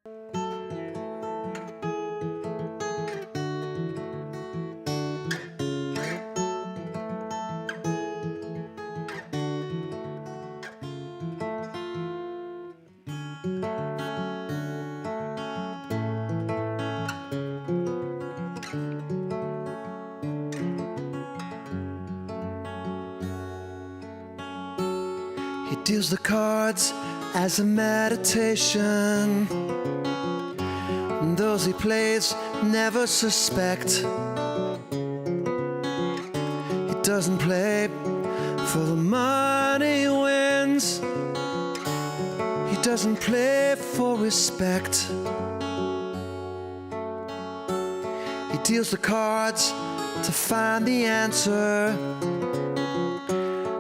He deals the cards as a meditation, and those he plays never suspect. He doesn't play for the money he wins. He doesn't play for respect. He deals the cards to find the answer.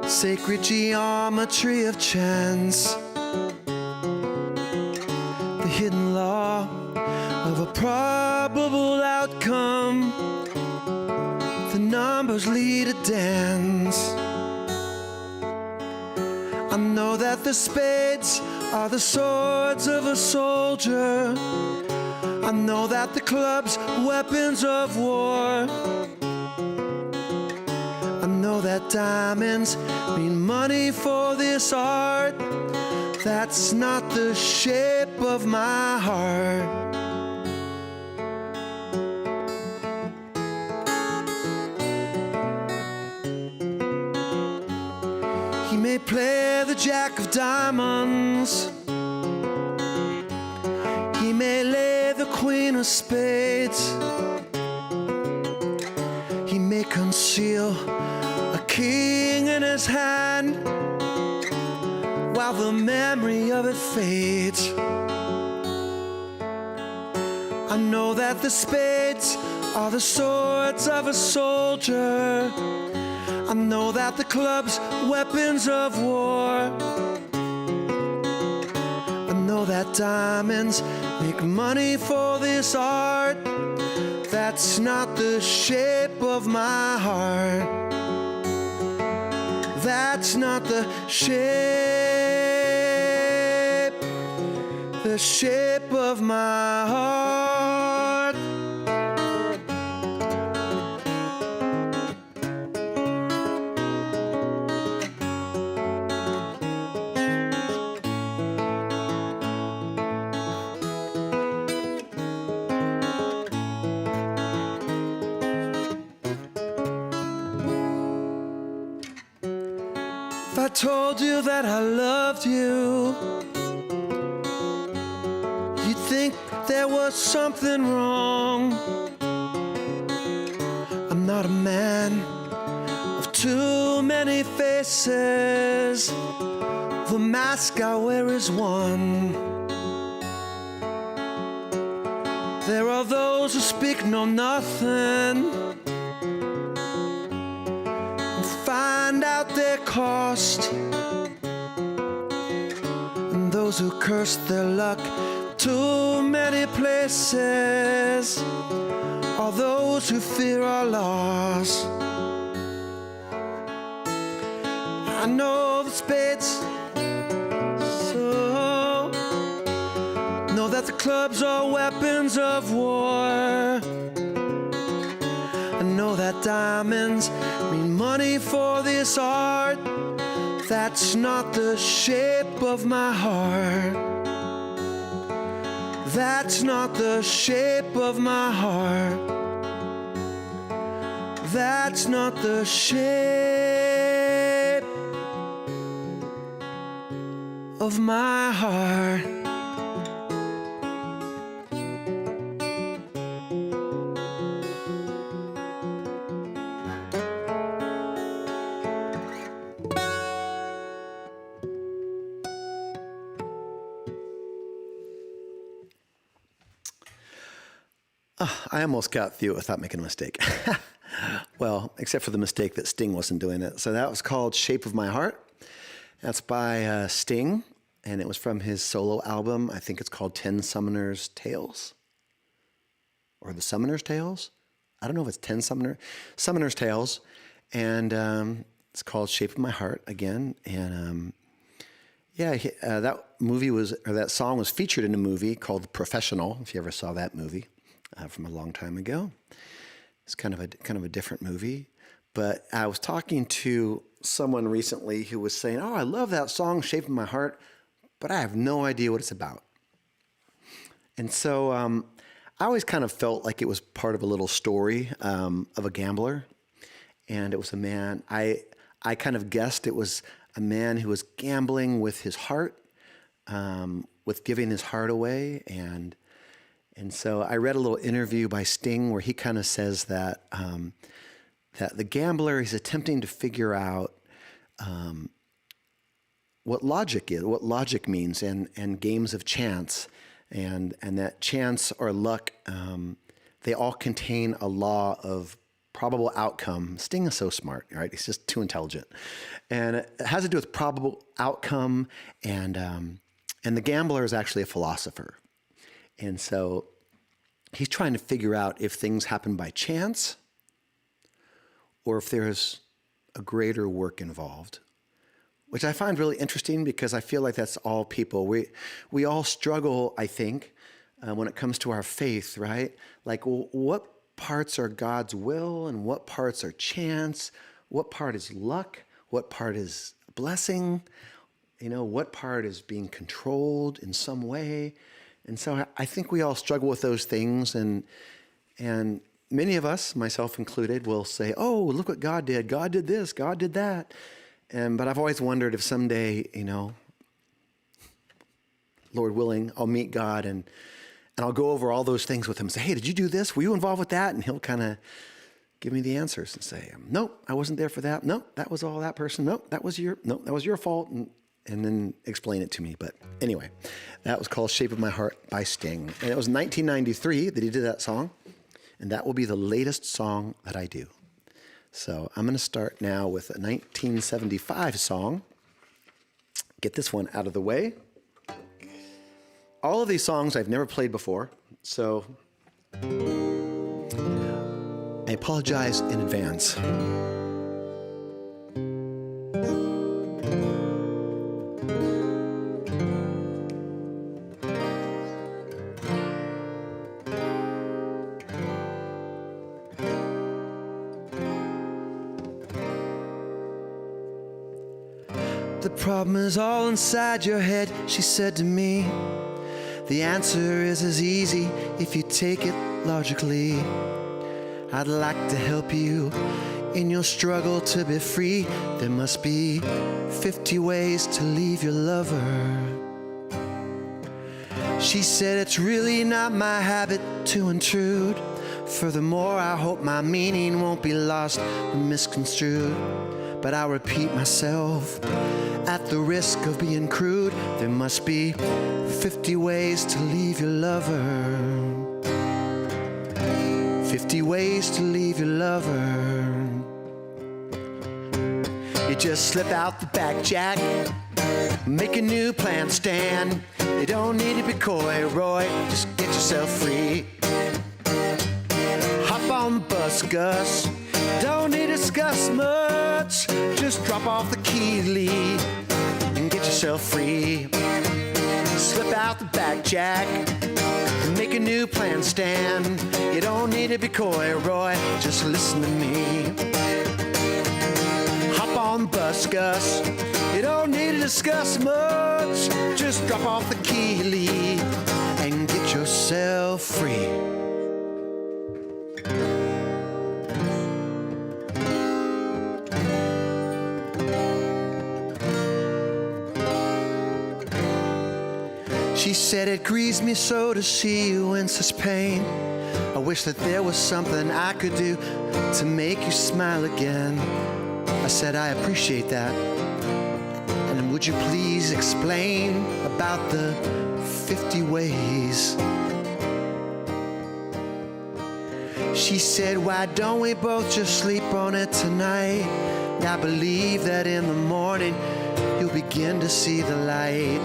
Sacred geometry of chance, the hidden law of a probable outcome. The numbers lead a dance. I know that the spades are the swords of a soldier. I know that the clubs weapons of war. I know that diamonds mean money for this art. That's not the shape of my heart. He may play the jack of diamonds. He may lay the queen of spades. He may conceal a king in his hand while the memory of it fades. I know that the spades are the swords of a soldier. I know that the clubs weapons of war. I know that diamonds make money for this art. That's not the shape of my heart. That's not the shape of my heart. If I told you that I loved you, you'd think there was something wrong. I'm not a man of too many faces. The mask I wear is one. There are those who speak no nothing and find out their cost, and those who curse their luck too many places are those who fear our loss. I know the spades, so know that the clubs are weapons of war. I know that diamonds mean money for this art. That's not the shape of my heart. That's not the shape of my heart. That's not the shape of my heart. I almost got through it without making a mistake. Well, except for the mistake that Sting wasn't doing it. So that was called Shape of My Heart. That's by Sting, and it was from his solo album. I think it's called 10 Summoner's Tales. Or the Summoner's Tales? I don't know if it's 10 Summoner's Tales. And it's called Shape of My Heart again. And Yeah, that song was featured in a movie called The Professional. If you ever saw that movie from a long time ago, it's kind of a different movie. But I was talking to someone recently who was saying, "Oh, I love that song, Shape of My Heart, but I have no idea what it's about." And so I always kind of felt like it was part of a little story of a gambler, and it was a man. I kind of guessed it was a man who was gambling with his heart, with giving his heart away, and so I read a little interview by Sting where he kind of says that that the gambler is attempting to figure out what logic is, what logic means, and games of chance, and that chance or luck, they all contain a law of probable outcome. Sting is so smart, right? He's just too intelligent. And it has to do with probable outcome, and the gambler is actually a philosopher. And so he's trying to figure out if things happen by chance or if there's a greater work involved, which I find really interesting because I feel like that's all people. We all struggle, I think, when it comes to our faith, right? Like, well, what parts are God's will and what parts are chance? What part is luck? What part is blessing? What part is being controlled in some way? And so I think we all struggle with those things, and many of us, myself included, will say, "Oh, look what God did. God did this. God did that." But I've always wondered if someday, Lord willing, I'll meet God and I'll go over all those things with him and say, "Hey, did you do this? Were you involved with that?" And he'll kind of give me the answers and say, "Nope, I wasn't there for that. Nope, that was all that person. Nope, that was your fault." And then explain it to me. But anyway, that was called Shape of My Heart by Sting. And it was 1993 that he did that song. And that will be the latest song that I do. So I'm going to start now with a 1975 song. Get this one out of the way. All of these songs I've never played before, so I apologize in advance. The problem is all inside your head, she said to me. The answer is as easy if you take it logically. I'd like to help you in your struggle to be free. There must be 50 ways to leave your lover. She said it's really not my habit to intrude. Furthermore, I hope my meaning won't be lost or misconstrued. But I'll repeat myself at the risk of being crude. There must be 50 ways to leave your lover. 50 ways to leave your lover. You just slip out the back, Jack. Make a new plan, Stan. You don't need to be coy, Roy. Just get yourself free. Hop on the bus, Gus. Don't need to discuss much. Just drop off the key, Lee, and get yourself free. Slip out the back, Jack. Make a new plan, Stan. You don't need to be coy, Roy. Just listen to me. Hop on the bus, Gus. You don't need to discuss much. Just drop off the key, Lee, and get yourself free. She said it grieves me so to see you in such pain. I wish that there was something I could do to make you smile again. I said I appreciate that. And would you please explain about the 50 ways? She said, why don't we both just sleep on it tonight? I believe that in the morning you'll begin to see the light.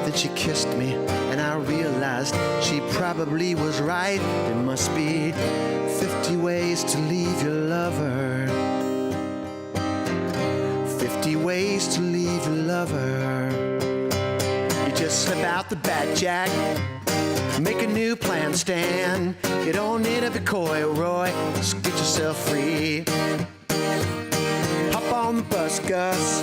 Then she kissed me, and I realized she probably was right. There must be 50 ways to leave your lover. 50 ways to leave your lover. Just slip out the back, Jack. Make a new plan, Stan. You don't need a be coy, Roy. Just get yourself free. Hop on the bus, Gus.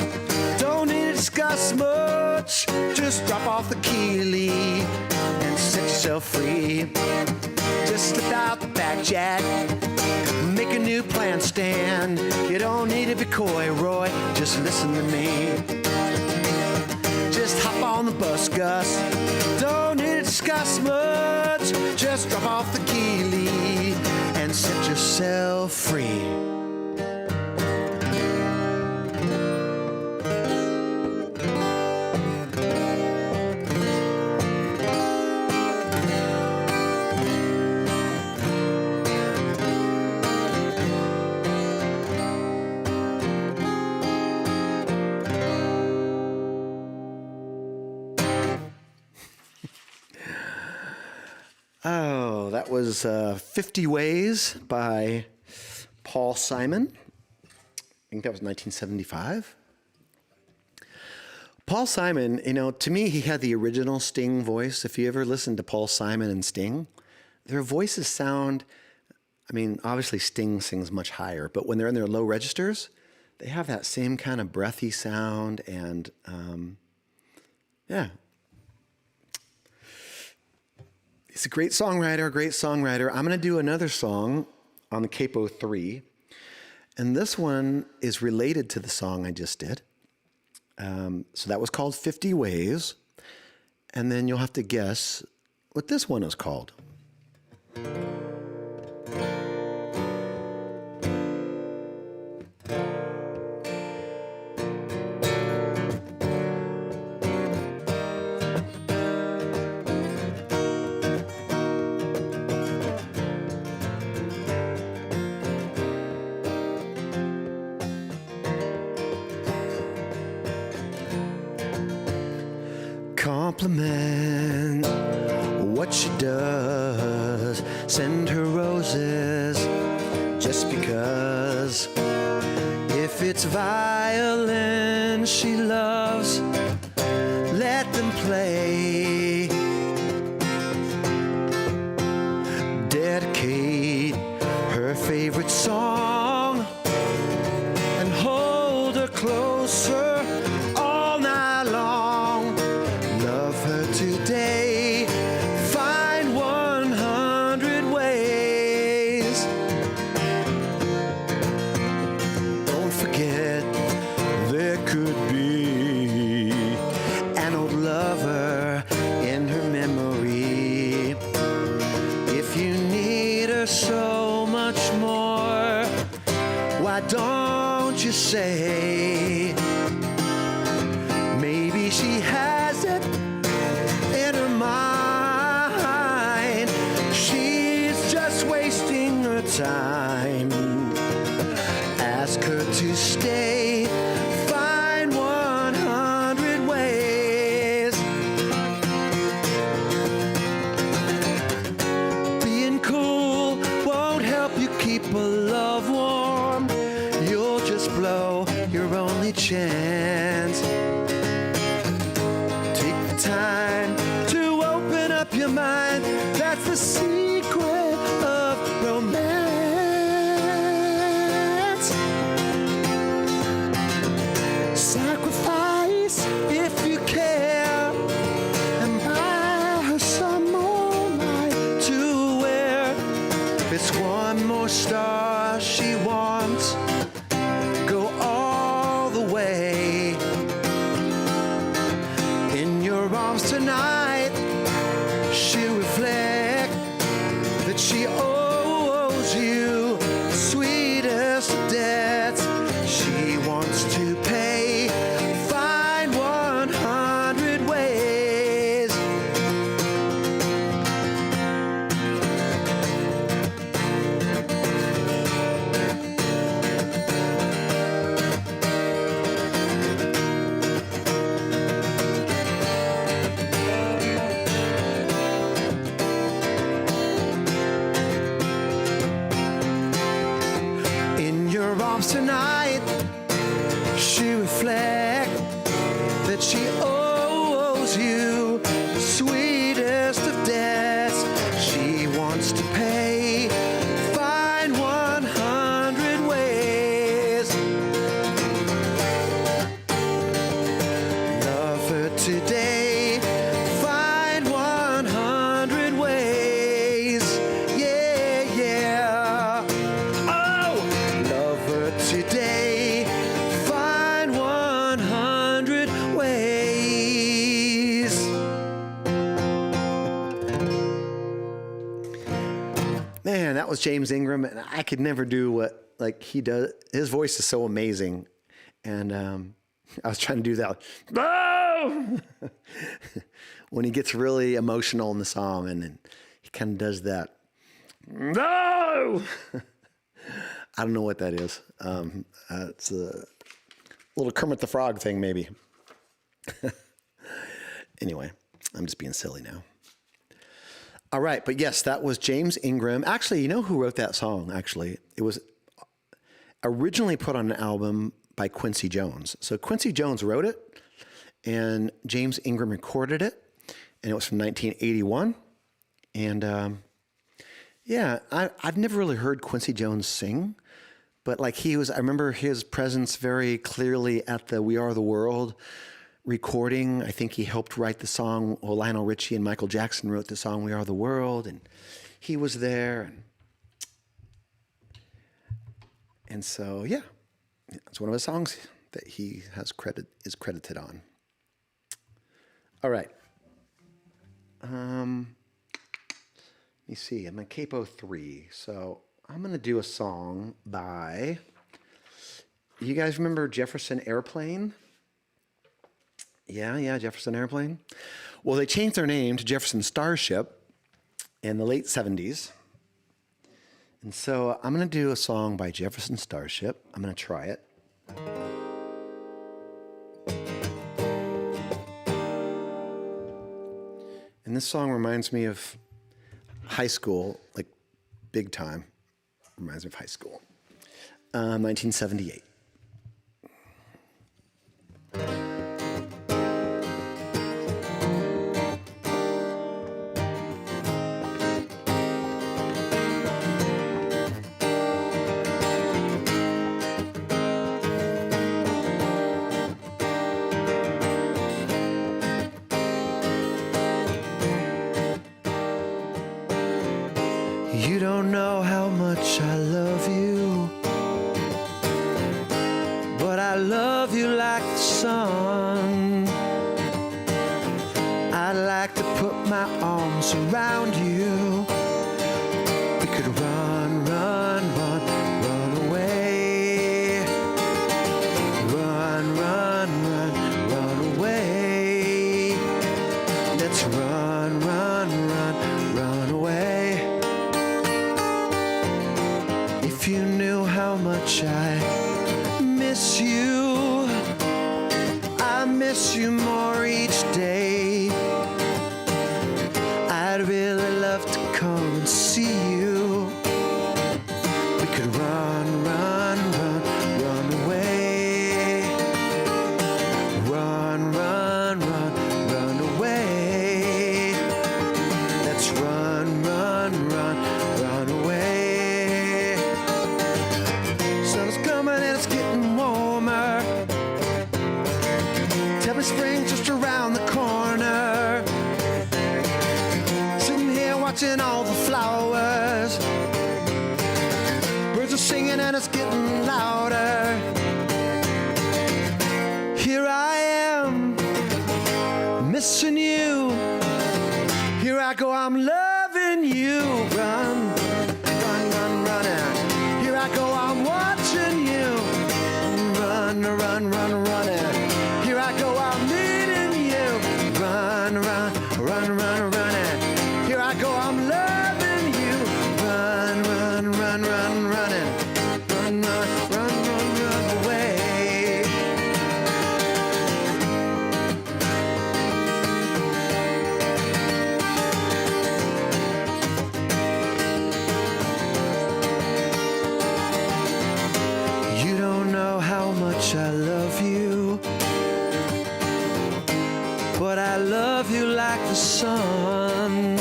Don't need to discuss much. Just drop off the key, Lee, and set yourself free. Just slip out the back, Jack. Make a new plan, Stan. You don't need to be coy, Roy. Just listen to me. Just hop on the bus, Gus. Don't need to discuss much. Just drop off the key, Lee, and set yourself free. Oh, that was 50 Ways by Paul Simon. I think that was 1975. Paul Simon, you know, to me, he had the original Sting voice. If you ever listen to Paul Simon and Sting, their voices sound, I mean, obviously Sting sings much higher, but when they're in their low registers, they have that same kind of breathy sound and, yeah. He's a great songwriter. I'm going to do another song on the Capo 3. And this one is related to the song I just did. So that was called 50 Ways. And then you'll have to guess what this one is called. Compliment what she does. Send her roses just because. If it's violin she loves, let them play. Dedicate her favorite song and hold her closer all night long. Love her today, find 100 ways. Don't forget there could be an old lover in her memory. If you need her so much more, why don't you say, maybe she has it in her mind. She's just wasting her time. Ask her to stay, find 100 ways. Being cool won't help you keep a love warm. You'll just blow your only chance. Take the time to open up your mind. That's the secret of romance. Sacrifice if you care, and buy her some moonlight to wear. If it's one more star she wants, go all the way. In your arms tonight, she'll reflect that she owes you the sweetest of debts. She wants to pay, find 100 ways. In your arms tonight, she reflects that she owes you Man, that was James Ingram, and I could never do what like he does. His voice is so amazing, and I was trying to do that. No! When he gets really emotional in the song, and then he kind of does that. No! I don't know what that is. It's a little Kermit the Frog thing, maybe. Anyway, I'm just being silly now. All right, but yes, that was James Ingram. Actually, you know who wrote that song, actually? It was originally put on an album by Quincy Jones. So Quincy Jones wrote it, and James Ingram recorded it, and it was from 1981. And yeah, I've never really heard Quincy Jones sing, but like I remember his presence very clearly at the We Are the World recording. I think he helped write the song. Well, Lionel Richie and Michael Jackson wrote the song We Are the World, and he was there. And so, yeah, it's one of his songs that he is credited on. All right. Let me see. I'm in Capo 3. So I'm going to do a song by, you guys remember Jefferson Airplane? Yeah, Jefferson Airplane. Well, they changed their name to Jefferson Starship in the late 70s. And so I'm going to do a song by Jefferson Starship. I'm going to try it. And this song reminds me of high school, like big time. Reminds me of high school. 1978. You don't know how much I love you, but I love you like the sun. I'd like to put my arms around you. We could run, run, run, run away. Run, run, run, run away. Let's run, run, run, run away. If you knew how much I miss you, I miss you more each day. I'd really love to come and see you. We could run, run, run, run away. Run, run, run, run away. Let's run, run, run, run away. Sun's coming and it's getting warmer. Tell me spring's just around the corner. Sitting here watching all the flowers. Birds are singing and it's getting louder. Here I am, missing you. Here I go, I'm loving you. Run, run, run, running. Here I go, I'm watching you. Run, run, run, running. Here I go, I'm meeting you. Run, run, run, run, running. Here I go, I'm loving you. Run, run, run, run, running. Run, run, run, run, run away. You don't know how much I love you, but I love you like the sun.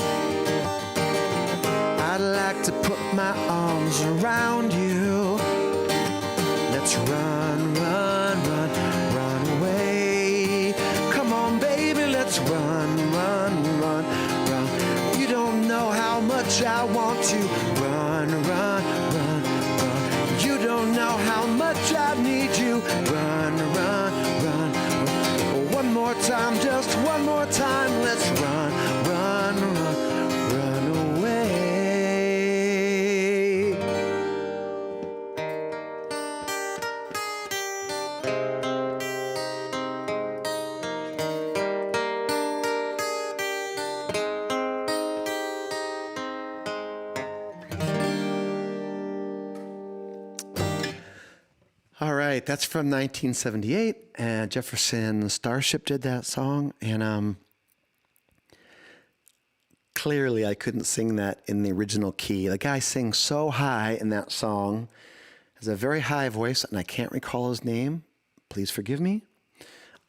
I'd like to put my arms around you. Let's run, run, run, run away. Come on, baby, let's run, run, run, run. You don't know how much I want to run, run, run, run. You don't know how much I need you. Run, run, run, run. One more time, just one more time. Let's run, run, run, run away. right, that's from 1978, and Jefferson Starship did that song, and clearly I couldn't sing that in the original key. The guy sings so high in that song, has a very high voice, and I can't recall his name. Please forgive me.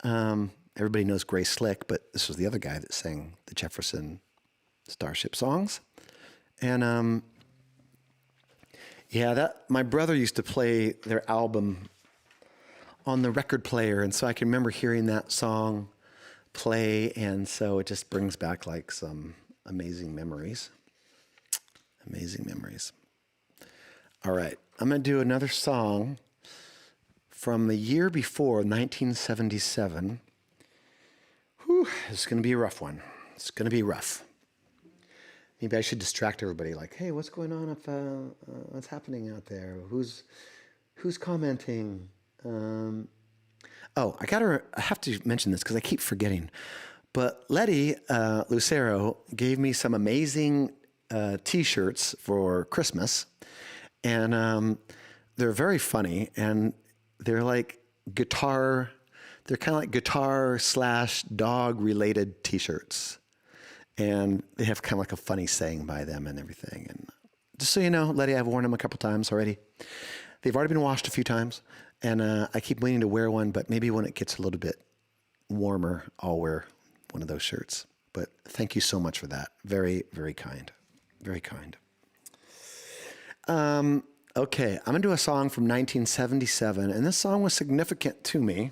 Everybody knows Gray Slick, but this was the other guy that sang the Jefferson Starship songs. And yeah, that my brother used to play their album on the record player, and so I can remember hearing that song play, and so it just brings back like some amazing memories. Amazing memories. All right, I'm going to do another song from the year before, 1977. Whew, it's going to be a rough one. It's going to be rough. Maybe I should distract everybody, like, hey, what's going on up, what's happening out there? Who's commenting? I have to mention this because I keep forgetting. But Letty Lucero gave me some amazing T-shirts for Christmas, and they're very funny, and they're like guitar. They're kind of like guitar/dog related T-shirts, and they have kind of like a funny saying by them and everything. And just so you know, Letty, I've worn them a couple times already. They've already been washed a few times, and I keep waiting to wear one, but maybe when it gets a little bit warmer, I'll wear one of those shirts. But thank you so much for that. Very, very kind. Very kind. Okay, I'm going to do a song from 1977, and this song was significant to me.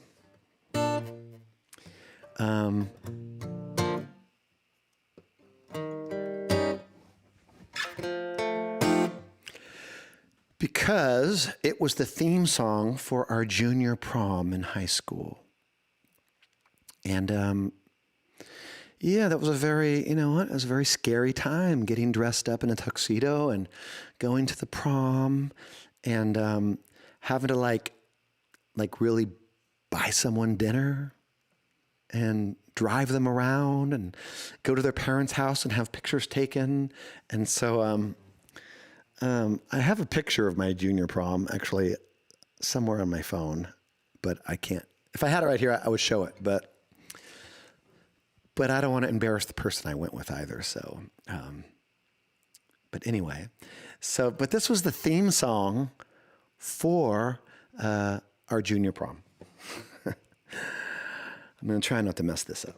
Because it was the theme song for our junior prom in high school. And yeah, that was a very, it was a very scary time, getting dressed up in a tuxedo and going to the prom and having to like really buy someone dinner and drive them around and go to their parents' house and have pictures taken. And so I have a picture of my junior prom actually somewhere on my phone, but I can't. If I had it right here, I would show it, but I don't want to embarrass the person I went with either. So, but anyway, but this was the theme song for our junior prom. I'm going to try not to mess this up.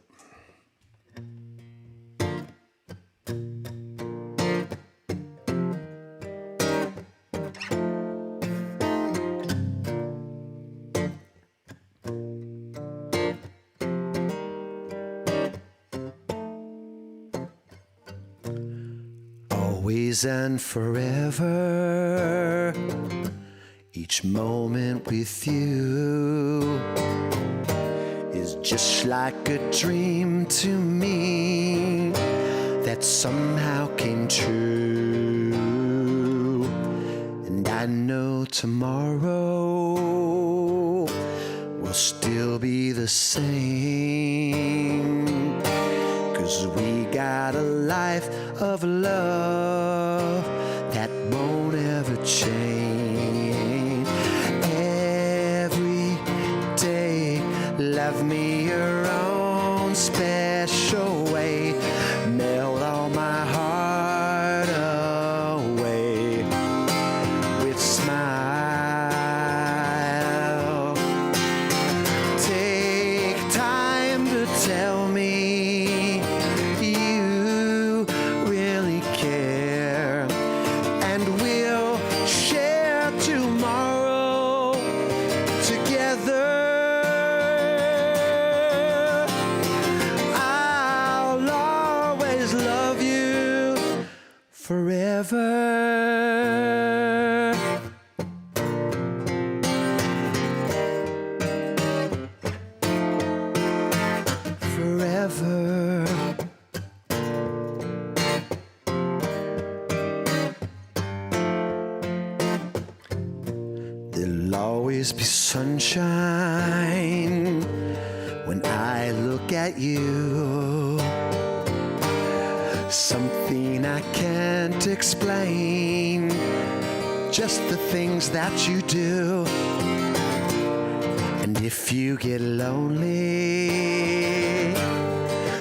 Always and forever, each moment with you is just like a dream to me that somehow came true. And I know tomorrow will still be the same, 'cause we got a life of love that won't ever change. Every day, love me your own special way. Melt all my heart away with smile. Take time to tell me you really care, and we'll share tomorrow together. I'll always love you forever. Forever. There'll always be sunshine when I look at you. Something I can't explain, just the things that you do. If you get lonely,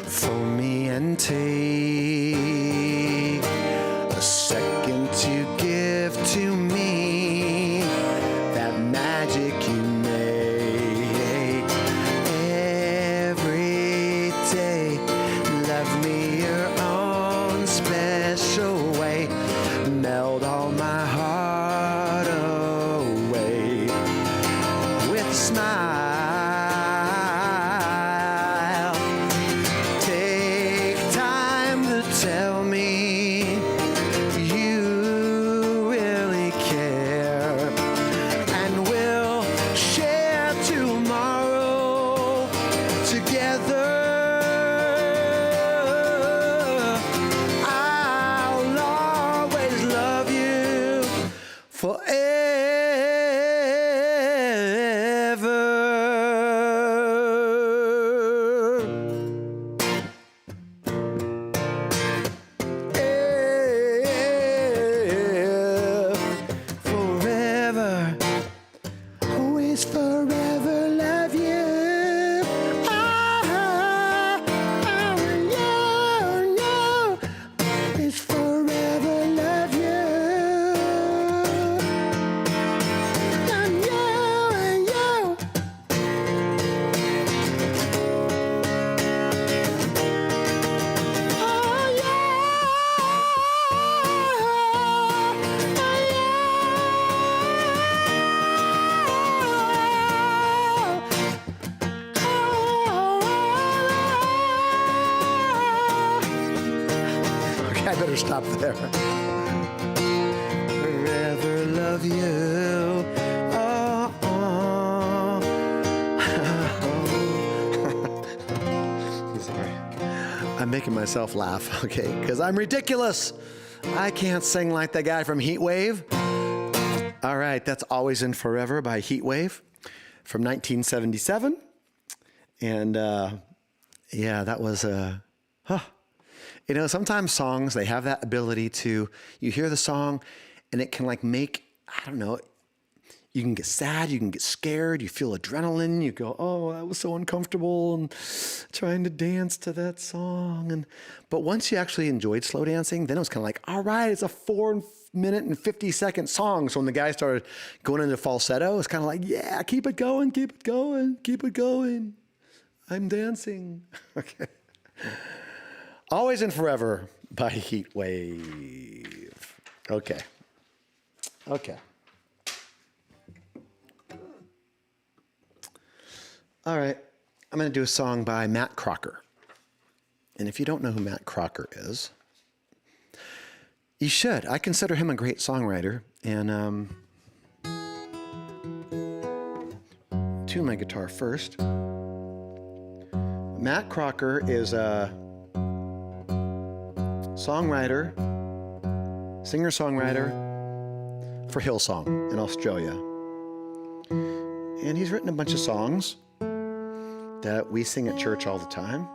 phone me and take a second to give to me that magic you make. Every day, love me your own special way. Melt all my heart away with a smile. Take time to tell me you really care, and we'll share tomorrow together. I'll always love you forever. Forever, always forever love you. No, always forever love you. Okay, I better stop there. Forever love you. Oh, Sorry. I'm making myself laugh, okay? Because I'm ridiculous. I can't sing like the guy from Heat Wave. All right, that's Always and Forever by Heat Wave from 1977. And yeah, that was you know, sometimes songs, they have that ability to, you hear the song and it can like make, I don't know, you can get sad, you can get scared, you feel adrenaline, you go, oh, that was so uncomfortable, and trying to dance to that song. But once you actually enjoyed slow dancing, then it was kind of like, all right, it's a 4-minute and 50-second song. So when the guy started going into falsetto, it's kind of like, yeah, keep it going, keep it going, keep it going. I'm dancing. Okay. Always and Forever by Heat Wave. Okay. Okay. All right. I'm going to do a song by Matt Crocker. And if you don't know who Matt Crocker is, you should. I consider him a great songwriter. And tune my guitar first. Matt Crocker is a songwriter, singer-songwriter for Hillsong in Australia. And he's written a bunch of songs that we sing at church all the time.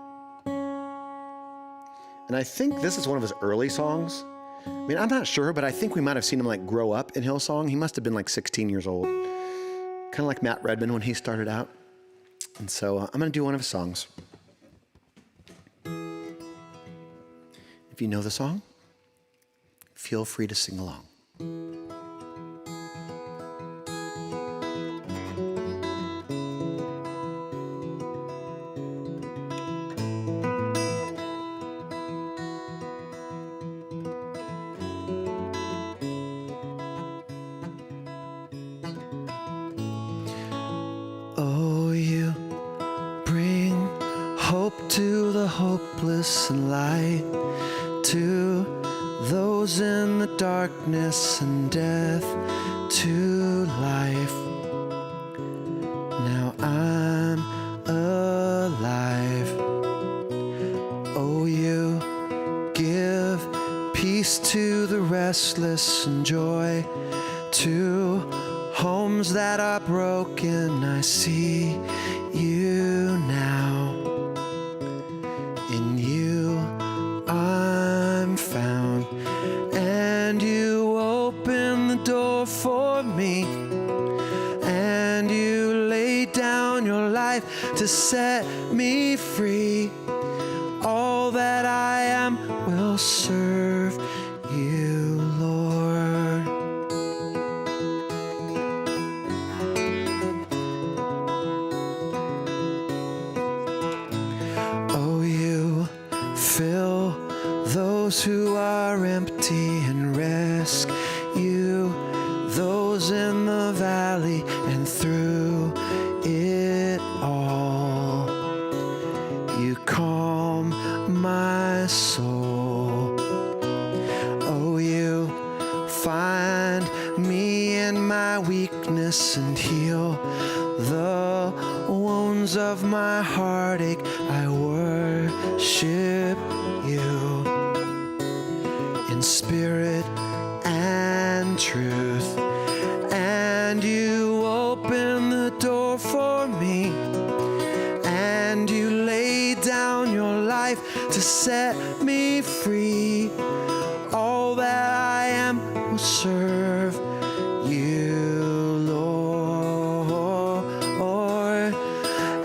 And I think this is one of his early songs. I mean, I'm not sure, but I think we might have seen him like grow up in Hillsong. He must have been like 16 years old. Kind of like Matt Redman when he started out. And so I'm going to do one of his songs. If you know the song, feel free to sing along. Oh, you bring hope to the hopeless and light to those in the darkness and death to life. Now I'm alive. Oh, you give peace to the restless and joy to homes that are broken. I see you now. In you I'm found, and you open the door for me, and you lay down your to set me free. All that I am will serve you, Lord. Oh, you fill those who are empty and rescue those in the valley, and through it all you calm my soul. Oh, you find me in my weakness and heal the wounds of my heartache. I worship you in spirit and truth, and you open the door for me, and you lay down your life to set me free. All that I am will serve you, Lord,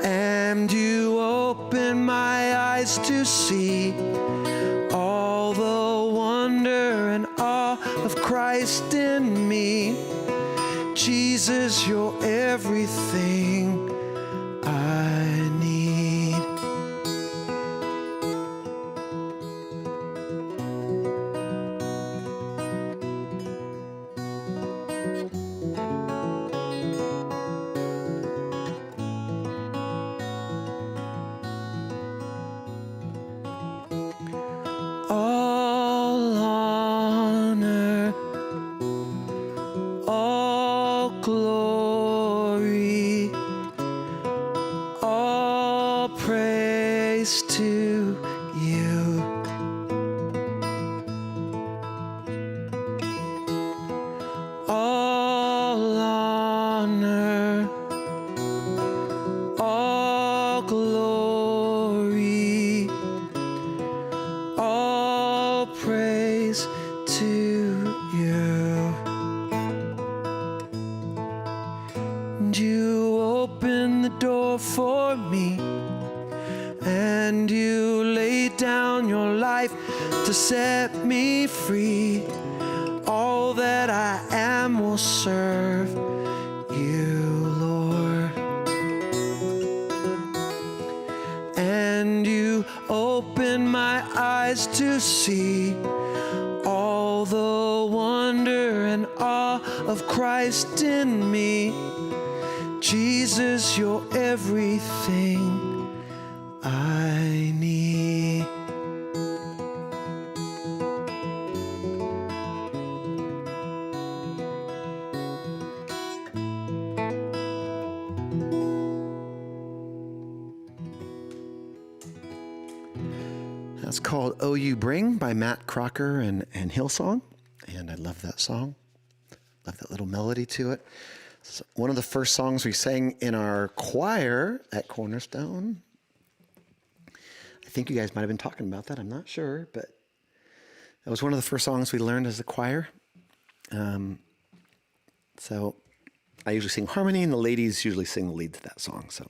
and you open my eyes to see all the wonder and awe of Christ in me. Jesus, you're everything I need. All honor, all glory, all praise to you. All honor, all glory, all praise to you. And you open the door for me, and you lay down your life to set me free. All that I am will serve you, Lord. And you open my eyes to see all the wonder and awe of Christ in me. Jesus, you're everything I need. That's called Oh You Bring by Matt Crocker and Hillsong. And I love that song. Love that little melody to it. It's one of the first songs we sang in our choir at Cornerstone. I think you guys might have been talking about that. I'm not sure, but that was one of the first songs we learned as a choir. So I usually sing harmony, and the ladies usually sing the lead to that song. So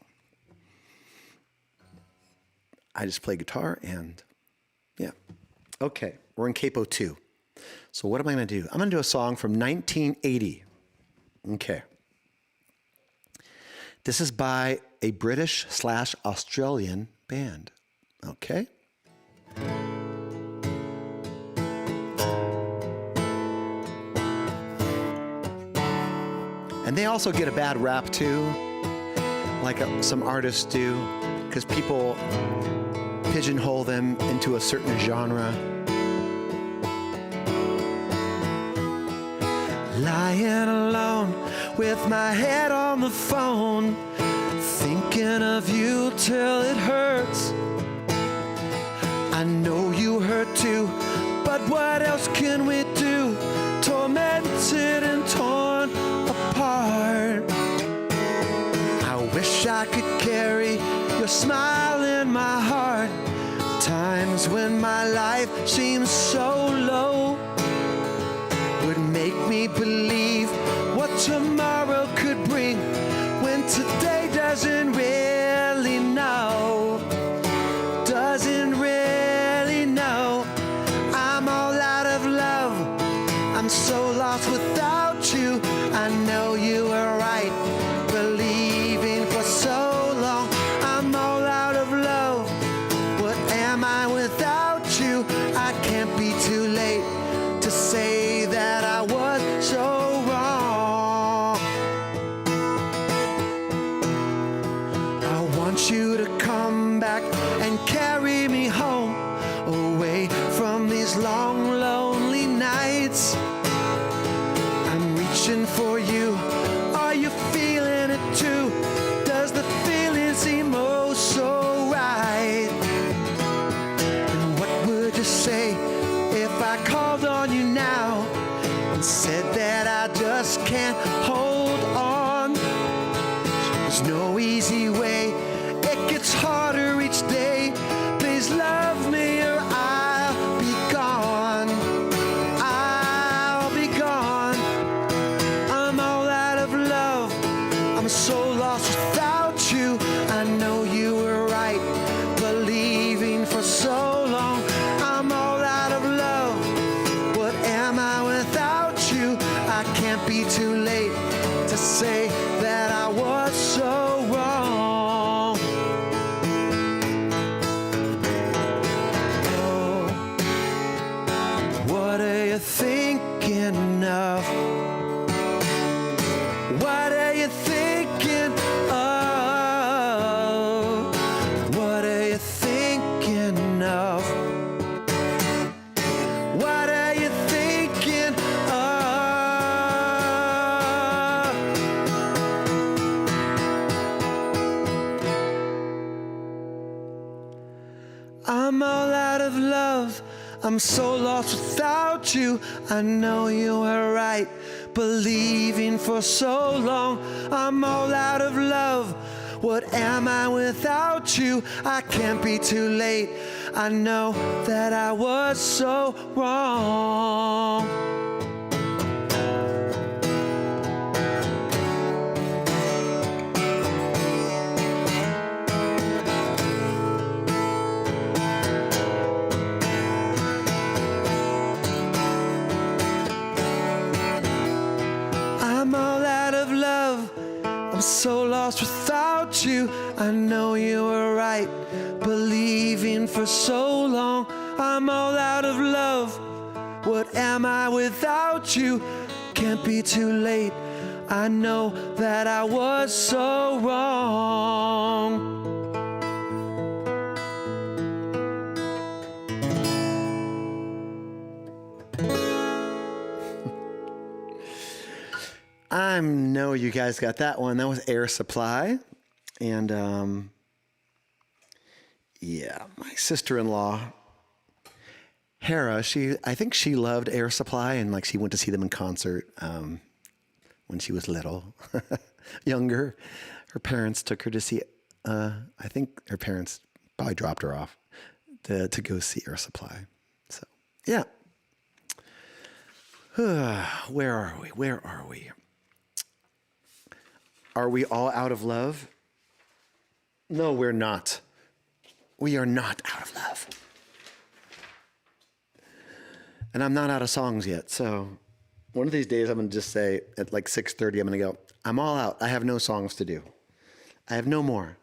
I just play guitar, and yeah. Okay, we're in Capo 2. So what am I going to do? I'm going to do a song from 1980. Okay. This is by a British/Australian band. Okay. And they also get a bad rap too, like some artists do, because people pigeonhole them into a certain genre. Lying alone with my head on the phone, thinking of you till it hurts. I know you hurt too, but what else can we do? Tormented and torn apart. I wish I could carry your smile in my heart. Times when my life seems so low would make me believe what tomorrow could bring, when today doesn't really nights. I'm reaching for you. Are you feeling it too? Does the feeling seem oh so right? And what would you say if I called on you now and said that I just can't hold on? There's no easy way, it gets harder each day. Please love me or I'll be gone. I'll be gone. I'm all out of love. I'm so lost without you. I know you were right, believing for so long. I'm all out of love. What am I without you? I can't be too late to say that I was so wrong. Oh, what are you thinking of? What are you thinking of? What are you thinking of? What are you thinking of? I'm all out of love. I'm so lost without you. I know you were right, believing for so long. I'm all out of love. What am I without you? I can't be too late. I know that I was so wrong. I'm all out of love. I'm so lost without you. I know you were right, believing for so long. I'm all out of love. What am I without you? Can't be too late. I know that I was so wrong. I know you guys got that one. That was Air Supply. And yeah, my sister-in-law, Hera, I think she loved Air Supply, and like she went to see them in concert when she was little, younger. Her parents took her to see, I think her parents probably dropped her off to go see Air Supply. So, yeah. Where are we? Where are we? Are we all out of love? No, we're not. We are not out of love. And I'm not out of songs yet. So one of these days I'm going to just say at like 6:30, I'm going to go, I'm all out. I have no songs to do. I have no more.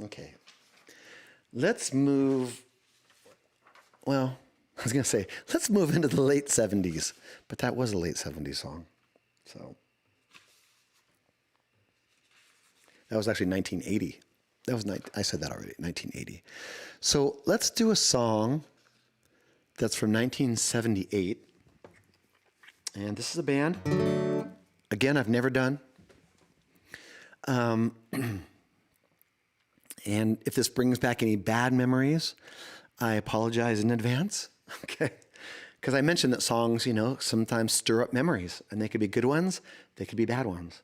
Okay. Let's move. Well, I was going to say, let's move into the late 70s. But that was a late 70s song. So that was actually 1980. I said that already, 1980. So let's do a song that's from 1978. And this is a band, again, I've never done. And if this brings back any bad memories, I apologize in advance, okay? Because I mentioned that songs, sometimes stir up memories, and they could be good ones, they could be bad ones.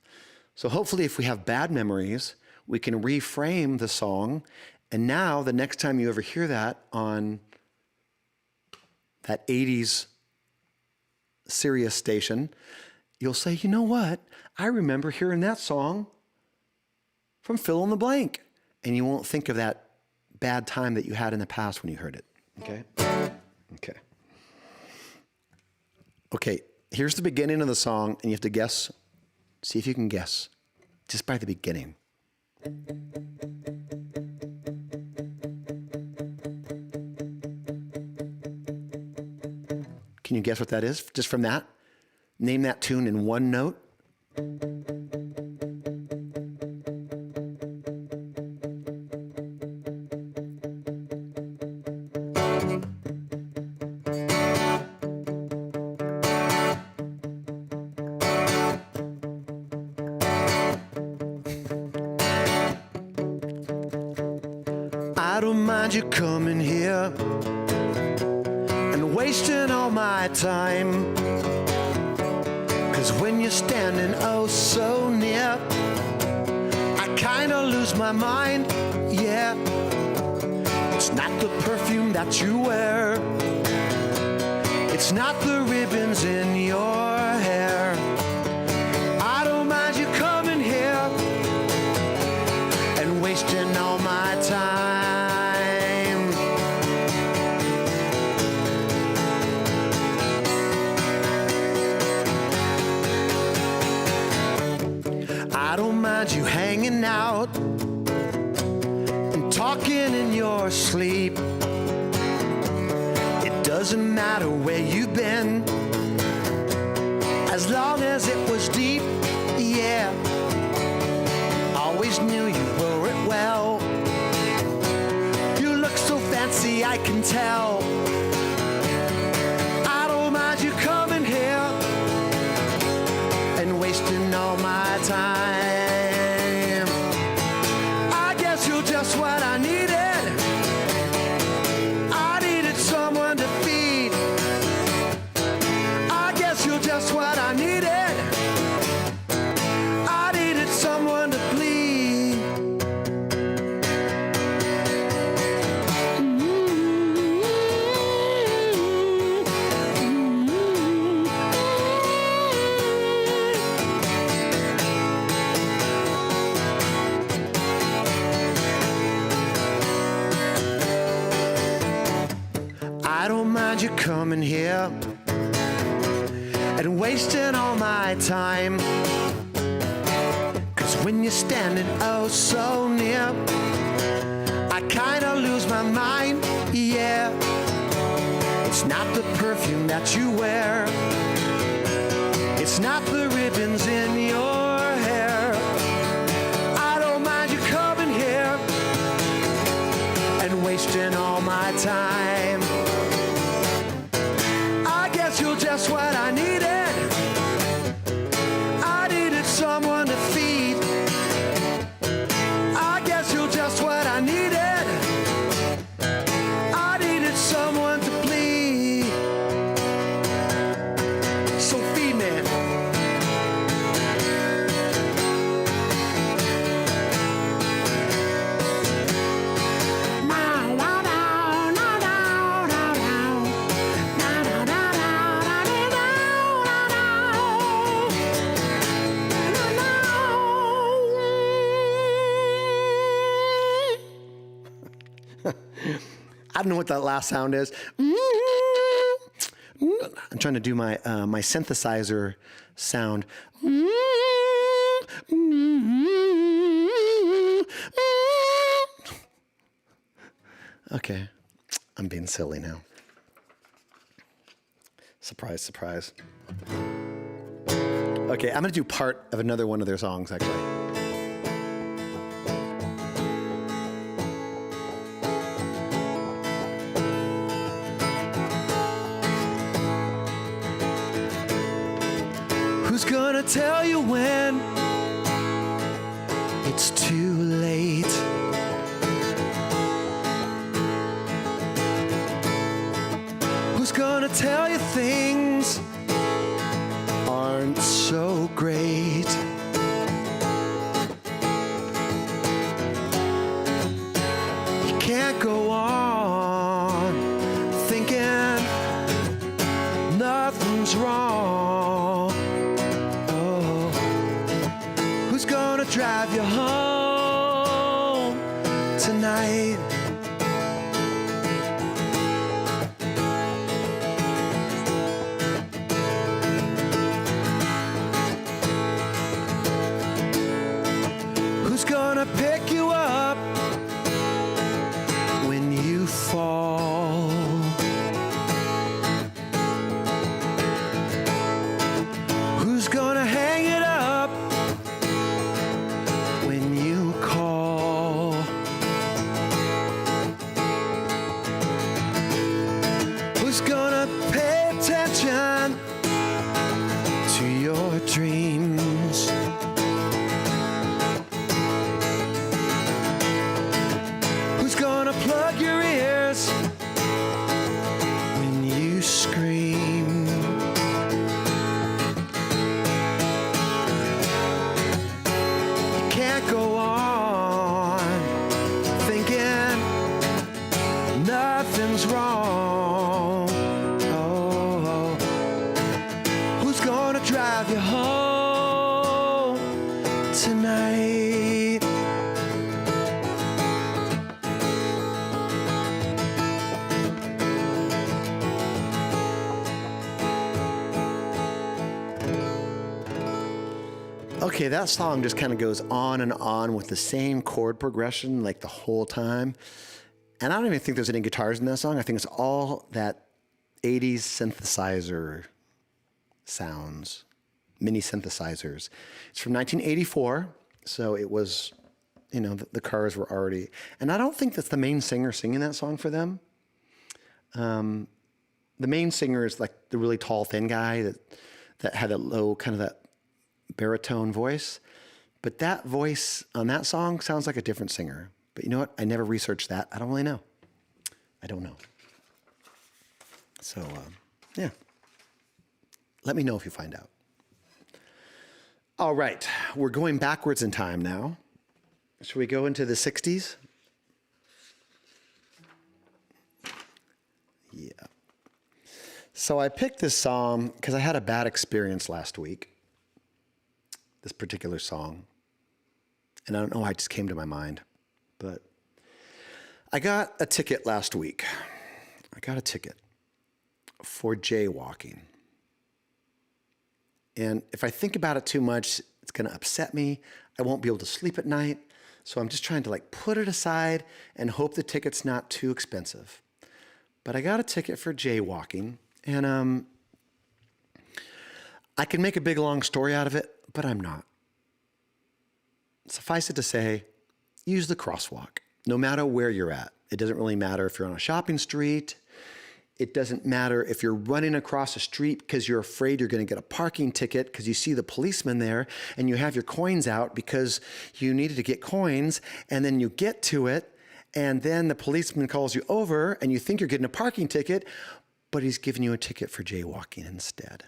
So hopefully if we have bad memories, we can reframe the song, and now the next time you ever hear that on that 80s Sirius station, you'll say, you know what? I remember hearing that song from fill in the blank. And you won't think of that bad time that you had in the past when you heard it. Okay? Okay. Okay, here's the beginning of the song, and you have to guess. See if you can guess just by the beginning. Can you guess what that is? Just from that? Name that tune in one note. mind you coming here and wasting all my time. 'Cause when you're standing oh so near, I kinda lose my mind, yeah. It's not the perfume that you wear, it's not the ribbons in your hair. I don't mind you coming here and wasting all my time. I don't mind you hanging out and talking in your sleep. It doesn't matter where you've been, as long as it was deep, yeah. Always knew you wore it well. You look so fancy, I can tell. I don't mind you coming here and wasting all my time. I guess you're just what I needed. I needed someone to feed. I guess you're just what I needed. I needed someone to please. I don't mind you coming here and wasting all my time. 'Cause when you're standing oh so near, I kinda lose my mind, yeah. It's not the perfume that you wear, it's not the ribbons in your hair. I don't mind you coming here and wasting all my time. I guess you're just what I needed. I needed someone to feed. I guess you're just what I needed. I needed someone to please. So feed me. I don't know what that last sound is. I'm trying to do my my synthesizer sound. Okay, I'm being silly now. Surprise, surprise. Okay, I'm gonna do part of another one of their songs, actually. Who's gonna tell you when it's too late? Who's gonna tell you things aren't so great? You can't go on thinking nothing's wrong. Oh, who's gonna drive you home tonight? Who's gonna pick you up when you fall? Who's gonna hang it up when you call? Okay, that song just kind of goes on and on with the same chord progression like the whole time. And I don't even think there's any guitars in that song. I think it's all that 80s synthesizer sounds, mini synthesizers. It's from 1984, so it was, the Cars were already, and I don't think that's the main singer singing that song for them. The main singer is like the really tall, thin guy that had a low, kind of that baritone voice. But that voice on that song sounds like a different singer. But you know what? I never researched that. I don't really know. I don't know. So, yeah. Let me know if you find out. All right. We're going backwards in time now. Should we go into the 60s? Yeah. So I picked this song because I had a bad experience last week. This particular song. And I don't know why it just came to my mind. But I got a ticket last week. I got a ticket for jaywalking. And if I think about it too much, it's going to upset me. I won't be able to sleep at night. So I'm just trying to put it aside and hope the ticket's not too expensive. But I got a ticket for jaywalking. And I can make a big, long story out of it, but I'm not. Suffice it to say, use the crosswalk, no matter where you're at. It doesn't really matter if you're on a shopping street. It doesn't matter if you're running across a street because you're afraid you're going to get a parking ticket because you see the policeman there and you have your coins out because you needed to get coins, and then you get to it and then the policeman calls you over and you think you're getting a parking ticket, but he's giving you a ticket for jaywalking instead.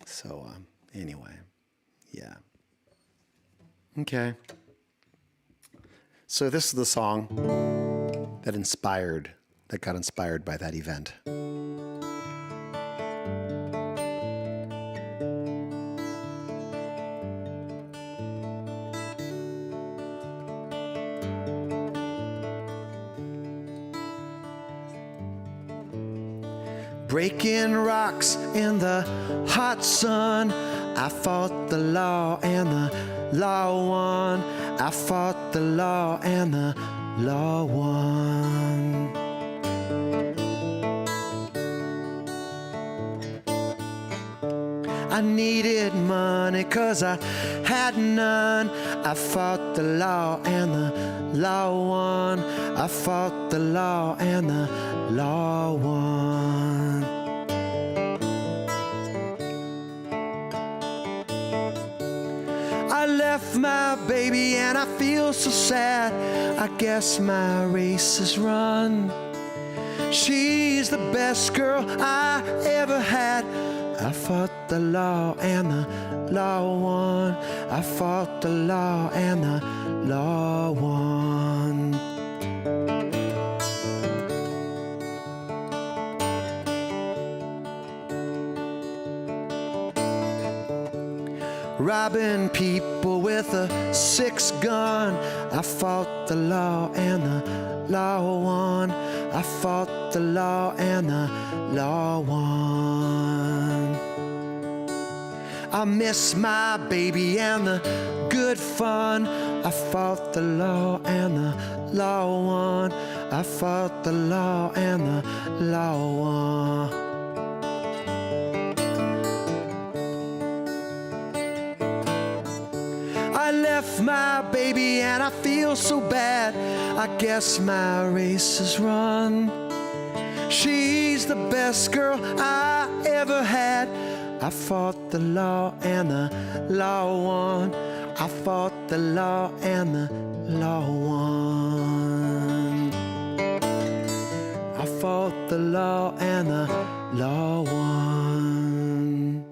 So anyway, yeah. Okay. So this is the song that got inspired by that event. Breaking rocks in the hot sun, I fought the law and the law won. I fought the law and the law won. I needed money 'cause I had none. I fought the law and the law won. I fought the law and the law won. I left my baby and I feel so sad. I guess my race is run. She's the best girl I ever had. I fought the law and the law won. I fought the law and the law won. Robbing people with a 6-gun. I fought the law and the law won. I fought the law and the law won. I miss my baby and the good fun. I fought the law and the law won. I fought the law and the law won. I left my baby and I feel so bad. I guess my race is run. She's the best girl I ever had. I fought the law and the law won. I fought the law and the law won. I fought the law and the law won.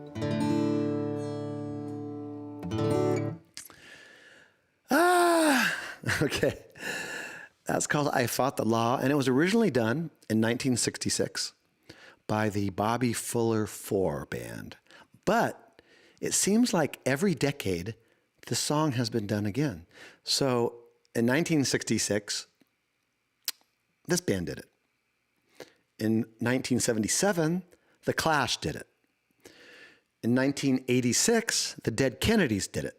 Okay. That's called I Fought the Law, and it was originally done in 1966 by the Bobby Fuller 4 band. But it seems like every decade, the song has been done again. So in 1966, this band did it. In 1977, The Clash did it. In 1986, the Dead Kennedys did it.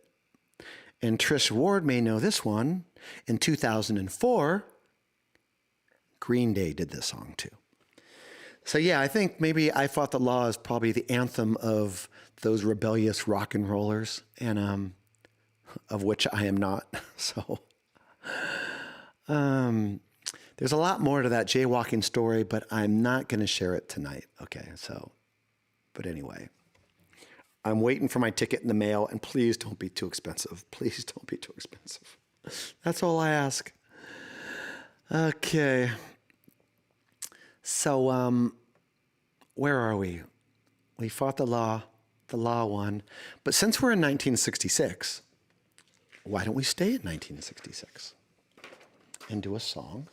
And Trish Ward may know this one. In 2004, Green Day did this song too. So yeah, I think maybe I Fought the Law is probably the anthem of those rebellious rock and rollers, and of which I am not. So there's a lot more to that jaywalking story, but I'm not going to share it tonight. Okay, so, but anyway, I'm waiting for my ticket in the mail, and please don't be too expensive. Please don't be too expensive. That's all I ask. Okay. So, where are we? We fought the law won. But since we're in 1966, why don't we stay in 1966 and do a song?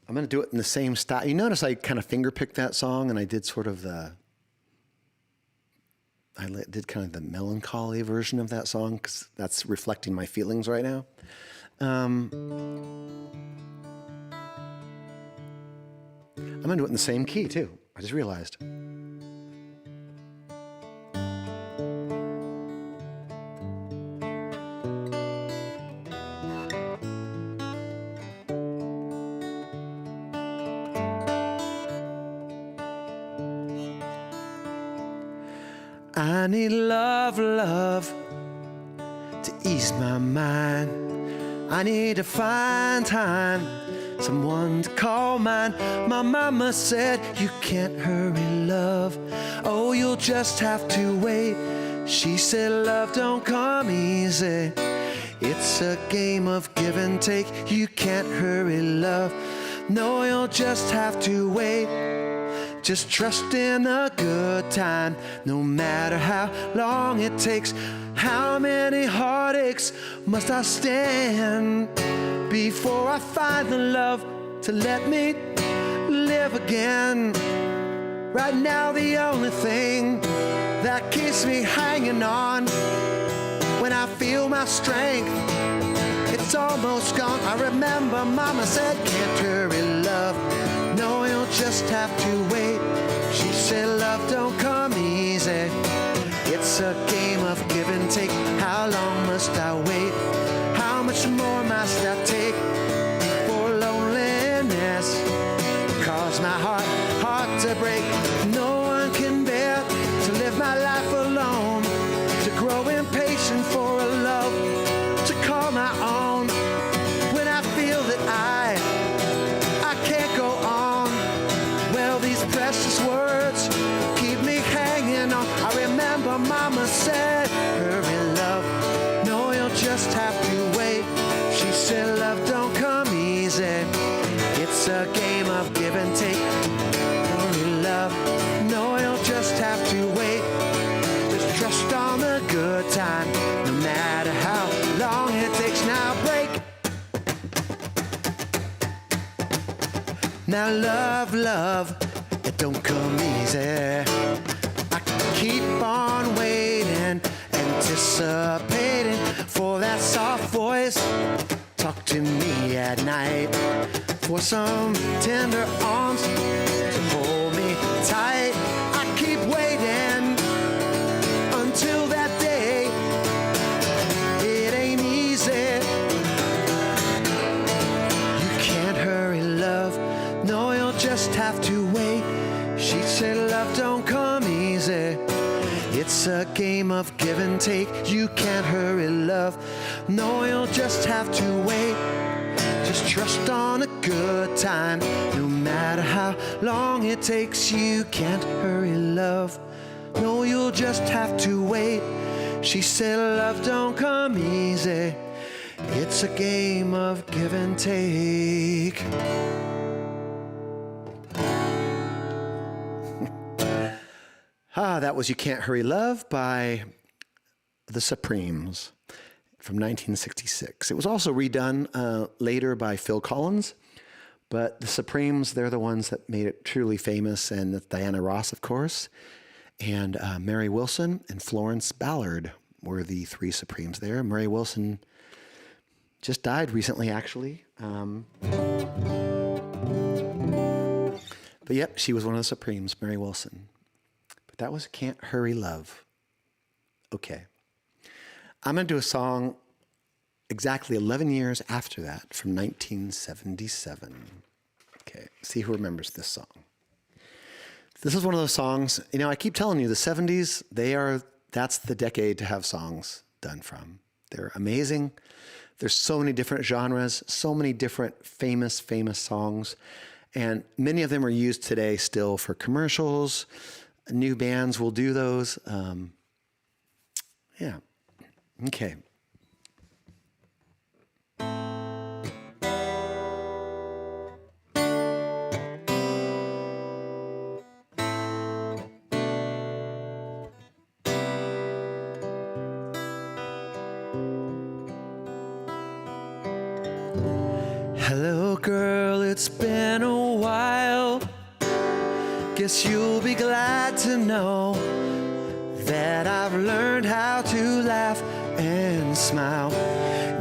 I'm going to do it in the same style. You notice I kind of finger-picked that song, and I did sort of the melancholy version of that song, because that's reflecting my feelings right now. I'm going to do it in the same key, too. I just realized. I need love, love, to ease my mind. I need to find time, someone to call mine. My mama said you can't hurry love, oh, you'll just have to wait. She said love don't come easy, it's a game of give and take. You can't hurry love, no, you'll just have to wait. Just trust in a good time, no matter how long it takes. How many heartaches must I stand before I find the love to let me live again? Right now the only thing that keeps me hanging on, when I feel my strength, it's almost gone. I remember mama said, can't hurry love, no, you'll just have to wait. She said love don't come easy, it's a game of give and take. How long must I wait? How much more must I take for loneliness? Cause my heart to break. No one can bear to live my life alone, to grow impatient for a love to call my own. When I feel that I can't go on, well, these precious words keep me hanging on. I remember mama said, hurry love, no, you'll just have to wait. She said love don't come easy, it's a game of give and take. Hurry love, no, you'll just have to wait. Just trust on the good time, no matter how long it takes. Now break. Now love, love, it don't come easy. I keep on waiting, anticipating for that soft voice. Talk to me at night, for some tender arms to hold me tight. I keep waiting until that day. It ain't easy. You can't hurry love, no, you'll just have to wait. She said love don't come easy, it's a game of give and take. You can't hurry love, no, you'll just have to wait. Just trust on a good time, no matter how long it takes. You can't hurry love, no, you'll just have to wait. She said love don't come easy, it's a game of give and take. That was You Can't Hurry Love by the Supremes from 1966. It was also redone later by Phil Collins, but the Supremes, they're the ones that made it truly famous, and that's Diana Ross, of course, and Mary Wilson and Florence Ballard were the three Supremes there. Mary Wilson just died recently, actually. But yep, she was one of the Supremes, Mary Wilson. But that was Can't Hurry Love. Okay. I'm going to do a song exactly 11 years after that from 1977. Okay, see who remembers this song. This is one of those songs, you know, I keep telling you, the 70s, that's the decade to have songs done from. They're amazing. There's so many different genres, so many different famous songs. And many of them are used today still for commercials. New bands will do those. Yeah. Okay. Hello, girl, it's been a while. Guess you'll be glad to know that I've learned how to laugh and smile.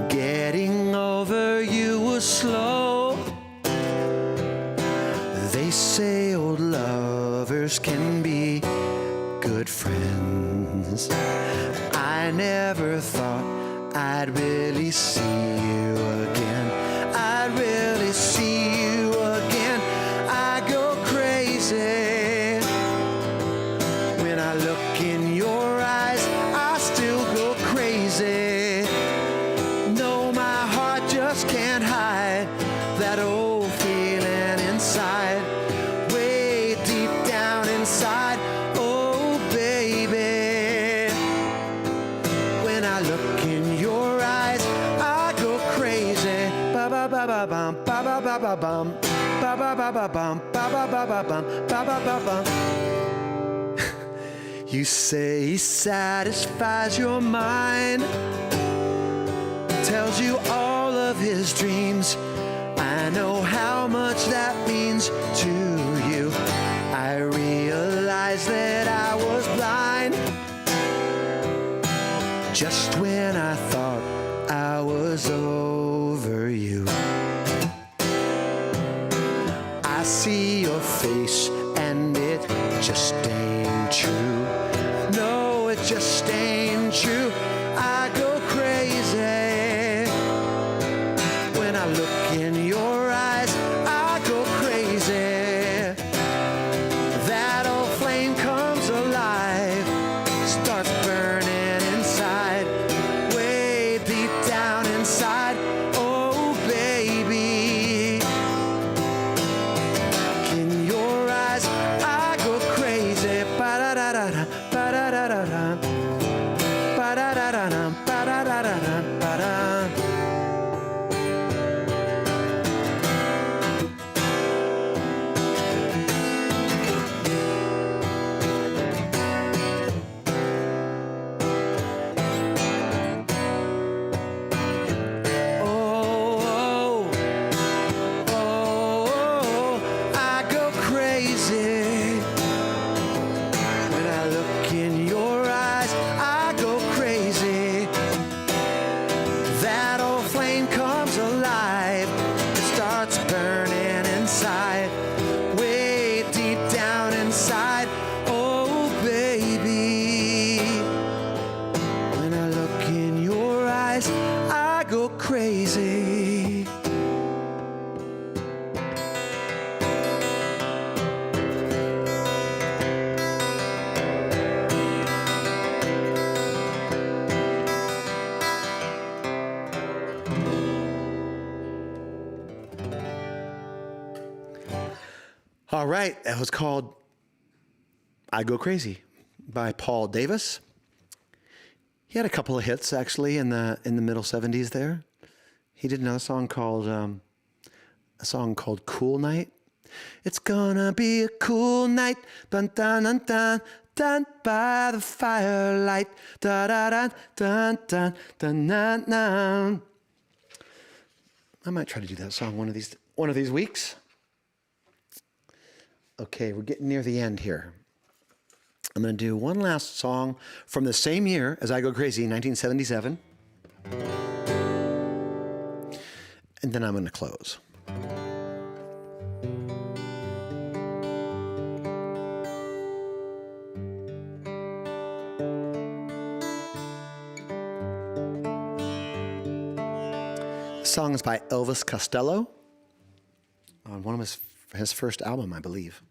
Getting over you was slow. They say old lovers can be good friends. I never thought I'd really see you again. I'd really see you again. I go crazy when I look in your eyes. I still go crazy. No, my heart just can't hide that old feeling inside, way deep down inside. Oh, baby, when I look in your eyes, I go crazy. Ba ba ba ba bum, ba ba ba ba bum, ba ba ba ba bum, ba ba ba ba bum, ba ba ba bum. You say he satisfies your mind, tells you all of his dreams. I know how much that means to you. I realized that I was blind just when I thought I was over you. I see your face and it just ain't true. No, it just ain't true. I go crazy when I look in your eyes. I go crazy. That old flame comes alive, starts burning inside, way deep down inside. Oh, baby, in your eyes, I go crazy. Ba-da-da-da-da, ba-da-da-da-da, ba-da-da-da-da, ba-da-da-da-da, ba-da. Oh, oh, oh, I go crazy when I look in your eyes. I go crazy. That old flame comes alive. It starts burning inside, way deep down inside. Oh, baby, when I look in your eyes, I go crazy. All right, that was called I Go Crazy by Paul Davis. He had a couple of hits actually in the middle 70s there. He did another song called Cool Night. It's gonna be a cool night, dun dun dun dun dun, by the firelight, da da da dun dun dun dun dun. I might try to do that song one of these weeks. Okay, we're getting near the end here. I'm going to do one last song from the same year as I Go Crazy, 1977. And then I'm going to close. song is by Elvis Costello on one of his first album, I believe.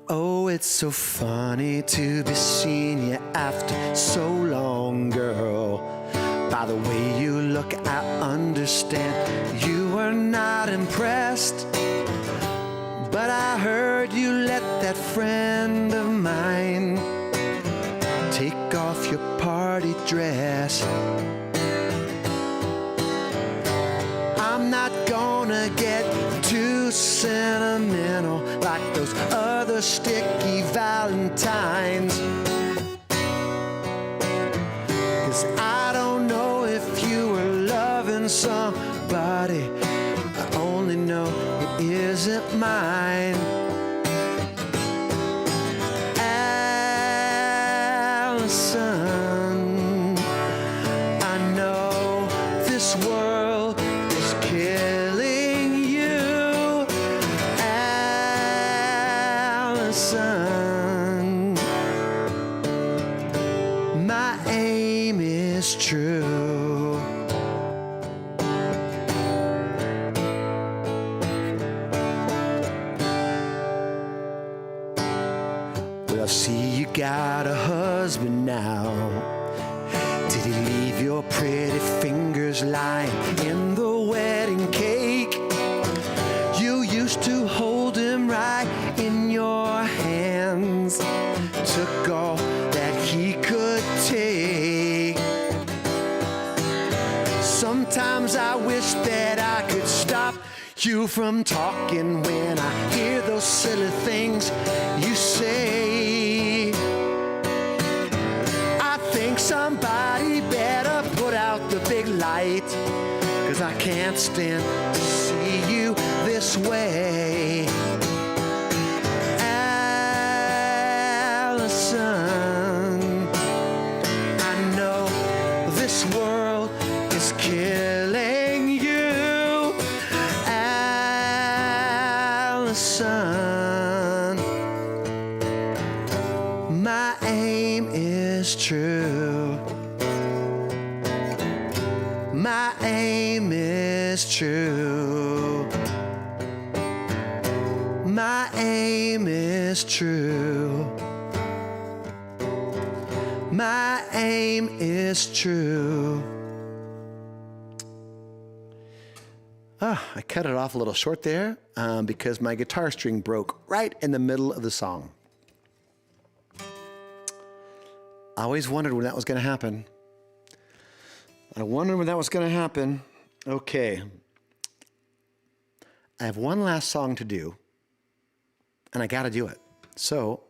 Oh, it's so funny to be seeing you after so long, girl. By the way you look, I understand you were not impressed. But I heard you let that friend of mine take off your party dress. I'm not gonna get too sentimental like those other sticky valentines, 'cause I don't know if you were loving somebody. I only know it isn't mine. Allison, I know this world is killing you. Allison, my aim is true. I see you got a husband now. Did he leave your pretty fingers lying in the wedding cake? You used to hold him right in your hands, took all that he could take. Sometimes I wish that I could stop you from talking when I hear those silly things you say. I think somebody better put out the big light, 'cause I can't stand to see you this way. Allison, I know this world is killing you. Allison, my aim is true. My aim is true. My aim is true. My aim is true. I cut it off a little short there because my guitar string broke right in the middle of the song. I always wondered when that was going to happen. Okay. I have one last song to do, and I got to do it. So,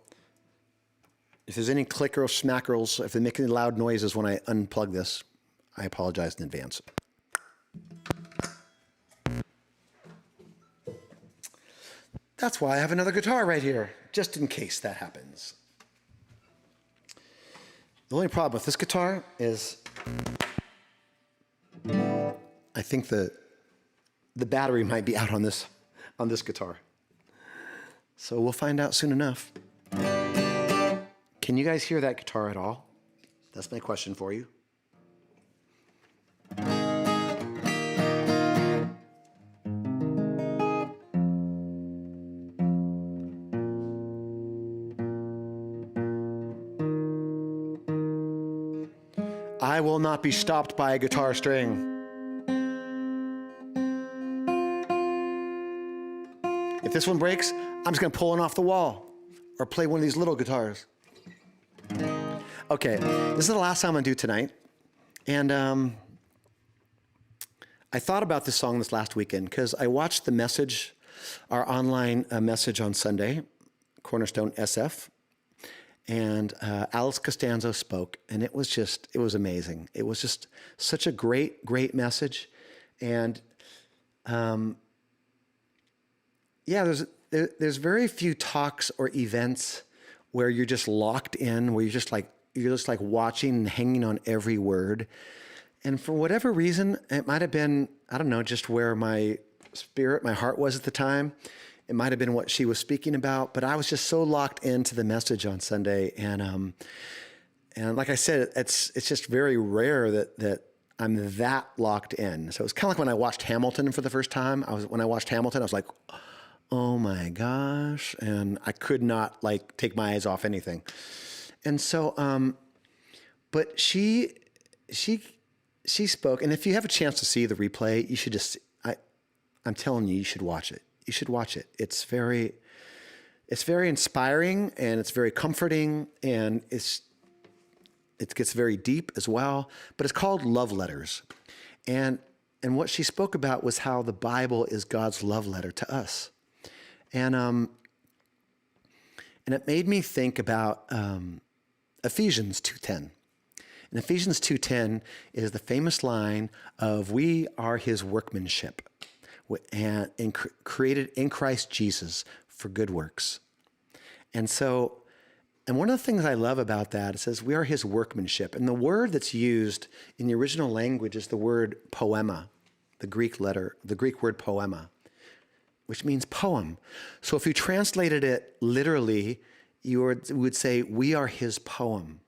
if there's any clicker or smackerls, if they make any loud noises when I unplug this, I apologize in advance. That's why I have another guitar right here, just in case that happens. The only problem with this guitar is I think the battery might be out on this guitar. So we'll find out soon enough. Can you guys hear that guitar at all? That's my question for you. I will not be stopped by a guitar string. If this one breaks, I'm just gonna pull it off the wall or play one of these little guitars. Okay, this is the last time I'm gonna do tonight. And I thought about this song this last weekend because I watched the message, our online message on Sunday, Cornerstone SF. And Alice Costanzo spoke, and it was amazing. It was just such a great message. And there's very few talks or events where you're just locked in, where you're just like watching and hanging on every word. And for whatever reason, it might have been, I don't know, just where my spirit, my heart was at the time. It might have been what she was speaking about, but I was just so locked into the message on Sunday. And like I said, it's just very rare that I'm that locked in. So it's kind of like when I watched Hamilton for the first time. When I watched Hamilton, I was like, oh my gosh. And I could not like take my eyes off anything. And so, but she spoke, and if you have a chance to see the replay, you should just, I'm telling you, you should watch it. You should watch it. It's very inspiring, and it's very comforting, and it gets very deep as well, but it's called Love Letters. And what she spoke about was how the Bible is God's love letter to us. And it made me think about Ephesians 2:10. And Ephesians 2:10 is the famous line of, we are his workmanship and created in Christ Jesus for good works. And one of the things I love about that, it says we are his workmanship. And the word that's used in the original language is the word poema, the Greek word poema, which means poem. So if you translated it literally, you would say, we are his poem.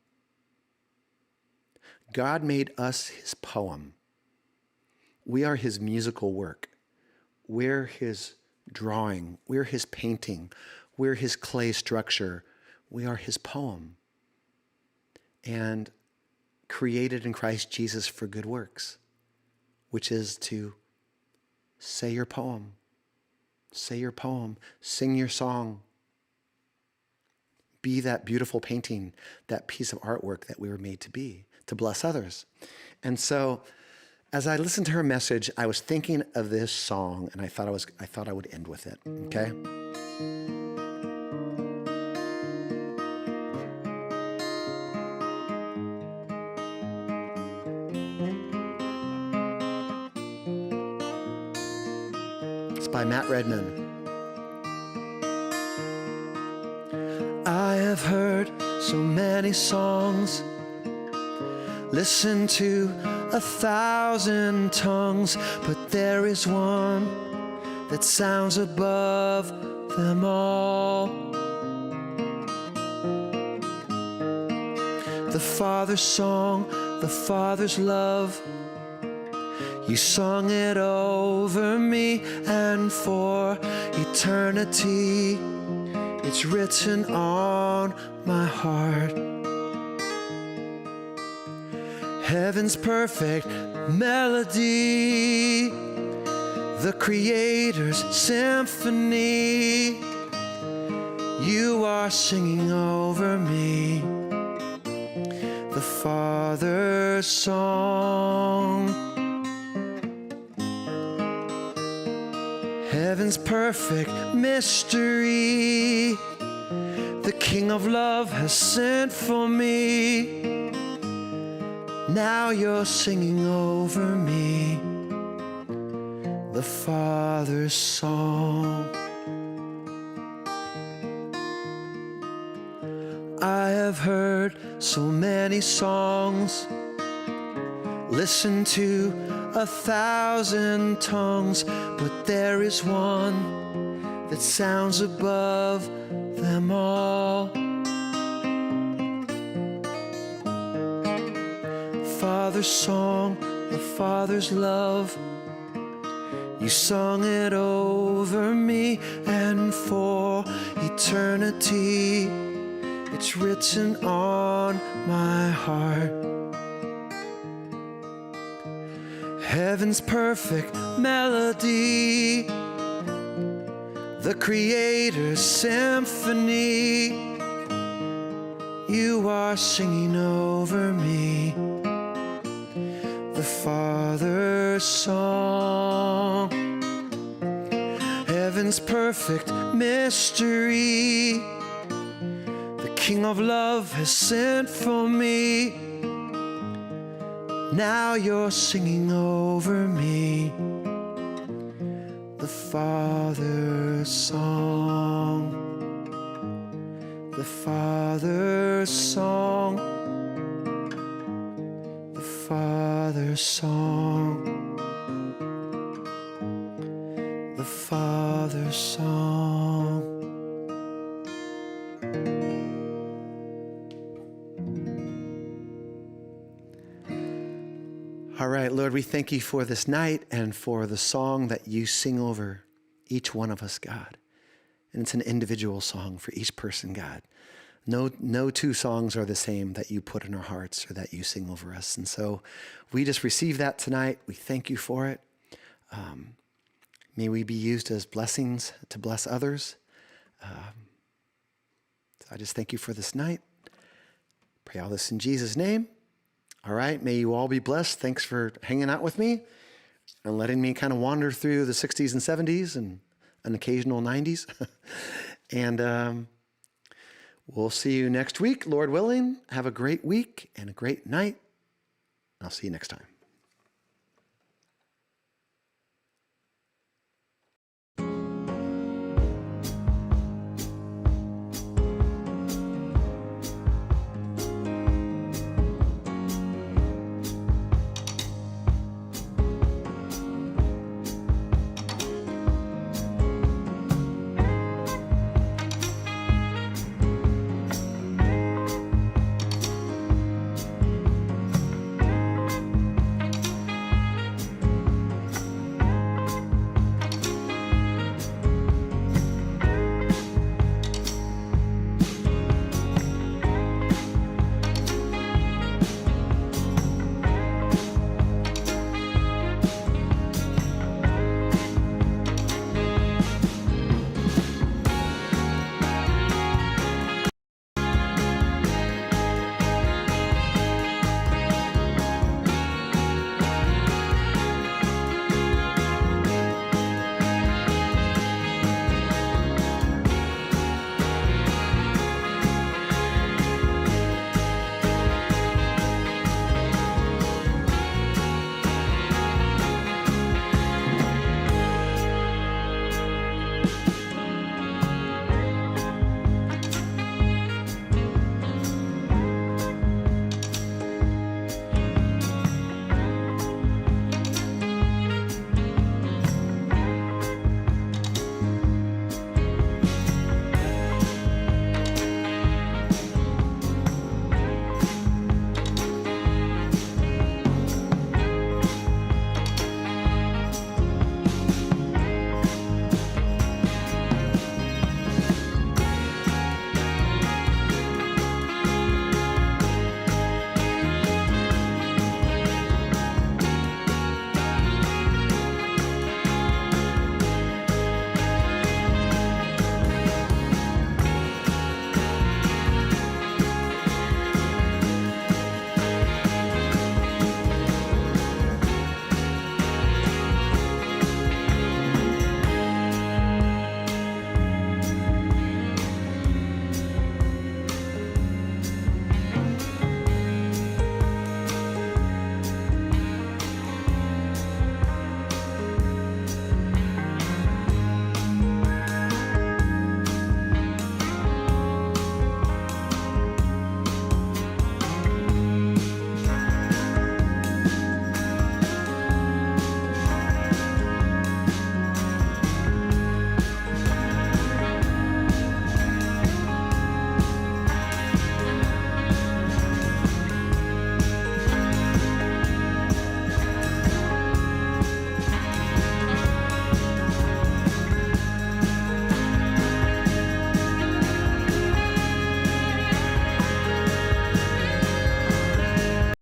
God made us his poem. We are his musical work. We're his drawing. We're his painting. We're his clay structure. We are his poem. And created in Christ Jesus for good works, which is to say your poem. Say your poem. Sing your song. Be that beautiful painting, that piece of artwork that we were made to be, to bless others. And so, as I listened to her message, I was thinking of this song, and I thought I would end with it. Okay. It's by Matt Redman. I have heard so many songs, listened to 1,000 tongues, but there is one that sounds above them all. The Father's song, the Father's love, you sung it over me, and for eternity it's written on my heart. Heaven's perfect melody, the Creator's symphony, you are singing over me, the Father's song. Heaven's perfect mystery, the King of love has sent for me. Now you're singing over me, the Father's song. I have heard so many songs, listened to 1,000 tongues, but there is one that sounds above them all. Father's song, the Father's love, you sung it over me, and for eternity it's written on my heart. Heaven's perfect melody, the Creator's symphony, you are singing over me, the Father's song. Heaven's perfect mystery, the King of love has sent for me. Now you're singing over me, the Father's song, the Father's song, the Father's song, the Father's song. All right, Lord, we thank you for this night and for the song that you sing over each one of us, God. And it's an individual song for each person, God. No two songs are the same that you put in our hearts or that you sing over us. And so we just receive that tonight. We thank you for it. May we be used as blessings to bless others. So I just thank you for this night. Pray all this in Jesus' name. All right, may you all be blessed. Thanks for hanging out with me and letting me kind of wander through the 60s and 70s and an occasional 90s. And we'll see you next week, Lord willing. Have a great week and a great night. I'll see you next time.